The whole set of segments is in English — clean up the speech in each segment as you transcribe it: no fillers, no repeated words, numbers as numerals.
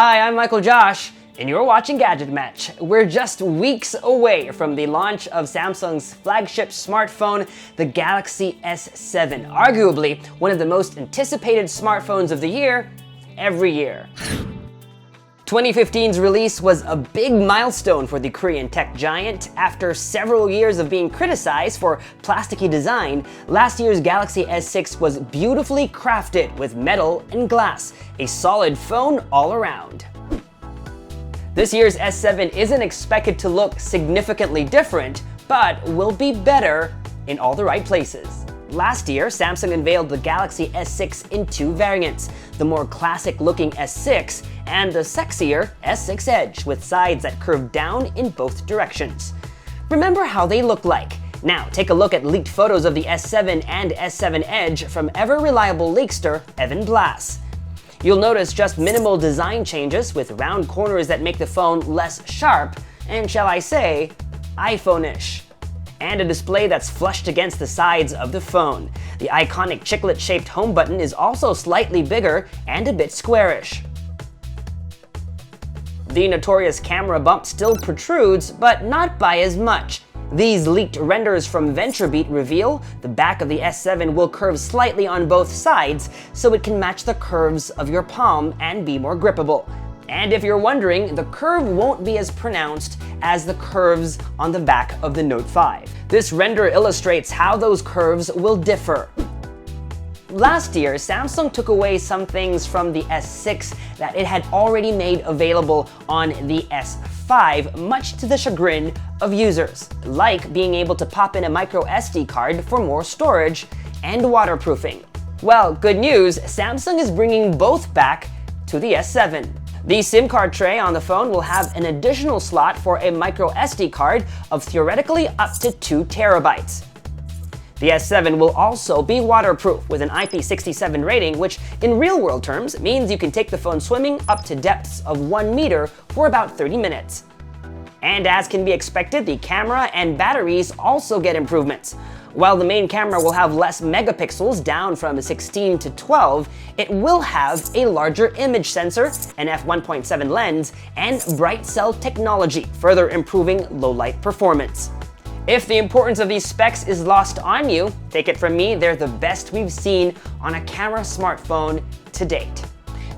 Hi, I'm Michael Josh, and you're watching GadgetMatch. We're just weeks away from the launch of Samsung's flagship smartphone, the Galaxy S7, arguably one of the most anticipated smartphones of the year, every year. 2015's release was a big milestone for the Korean tech giant. After several years of being criticized for plasticky design, last year's Galaxy S6 was beautifully crafted with metal and glass, a solid phone all around. This year's S7 isn't expected to look significantly different, but will be better in all the right places. Last year, Samsung unveiled the Galaxy S6 in two variants, the more classic-looking S6 and the sexier S6 Edge, with sides that curve down in both directions. Remember how they look like. Now, take a look at leaked photos of the S7 and S7 Edge from ever-reliable leakster Evan Blass. You'll notice just minimal design changes with round corners that make the phone less sharp and, shall I say, iPhone-ish. And a display that's flushed against the sides of the phone. The iconic chiclet-shaped home button is also slightly bigger and a bit squarish. The notorious camera bump still protrudes, but not by as much. These leaked renders from VentureBeat reveal the back of the S7 will curve slightly on both sides so it can match the curves of your palm and be more grippable. And if you're wondering, the curve won't be as pronounced as the curves on the back of the Note 5. This render illustrates how those curves will differ. Last year, Samsung took away some things from the S6 that it had already made available on the S5, much to the chagrin of users, like being able to pop in a micro SD card for more storage and waterproofing. Well, good news, Samsung is bringing both back to the S7. The SIM card tray on the phone will have an additional slot for a micro SD card of theoretically up to 2 terabytes. The S7 will also be waterproof with an IP67 rating, which in real-world terms means you can take the phone swimming up to depths of 1 meter for about 30 minutes. And as can be expected, the camera and batteries also get improvements. While the main camera will have less megapixels, down from 16 to 12, it will have a larger image sensor, an f1.7 lens, and bright cell technology, further improving low-light performance. If the importance of these specs is lost on you, take it from me, they're the best we've seen on a camera smartphone to date.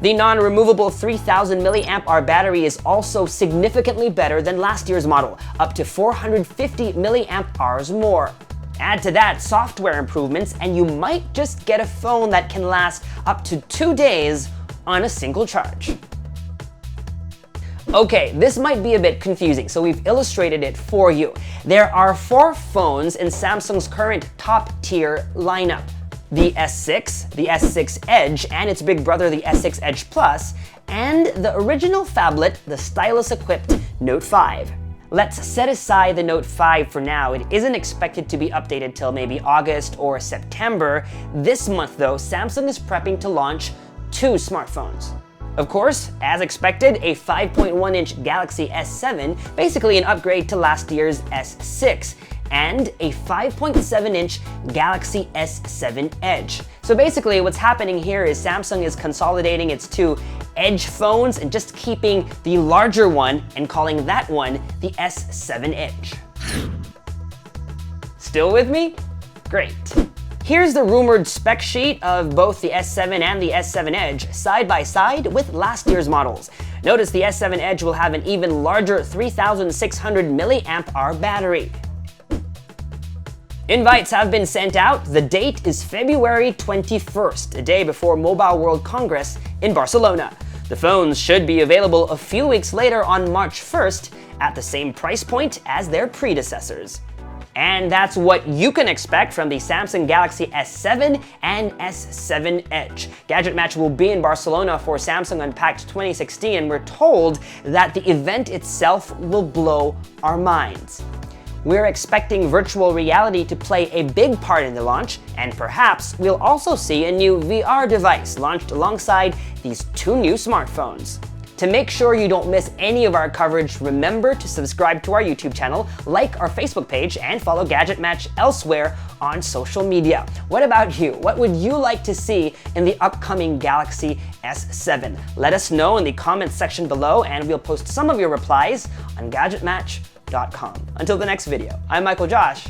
The non-removable 3000 mAh battery is also significantly better than last year's model, up to 450 mAh more. Add to that software improvements and you might just get a phone that can last up to 2 days on a single charge. Okay, this might be a bit confusing, so we've illustrated it for you. There are 4 phones in Samsung's current top-tier lineup. The S6, the S6 Edge, and its big brother, the S6 Edge Plus, and the original phablet, the stylus-equipped Note 5. Let's set aside the Note 5 for now. It isn't expected to be updated till maybe August or September. This month, though, Samsung is prepping to launch 2 smartphones. Of course, as expected, a 5.1-inch Galaxy S7, basically an upgrade to last year's S6, and a 5.7-inch Galaxy S7 Edge. So basically what's happening here is Samsung is consolidating its 2 Edge phones and just keeping the larger one and calling that one the S7 Edge. Still with me? Great. Here's the rumored spec sheet of both the S7 and the S7 Edge, side by side with last year's models. Notice the S7 Edge will have an even larger 3600 mAh battery. Invites have been sent out. The date is February 21st, a day before Mobile World Congress in Barcelona. The phones should be available a few weeks later on March 1st at the same price point as their predecessors. And that's what you can expect from the Samsung Galaxy S7 and S7 Edge. GadgetMatch will be in Barcelona for Samsung Unpacked 2016, and we're told that the event itself will blow our minds. We're expecting virtual reality to play a big part in the launch, and perhaps we'll also see a new VR device launched alongside these 2 new smartphones. To make sure you don't miss any of our coverage, remember to subscribe to our YouTube channel, like our Facebook page, and follow GadgetMatch elsewhere on social media. What about you? What would you like to see in the upcoming Galaxy S7? Let us know in the comments section below, and we'll post some of your replies on GadgetMatch.com. Until the next video, I'm Michael Josh.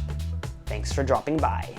Thanks for dropping by.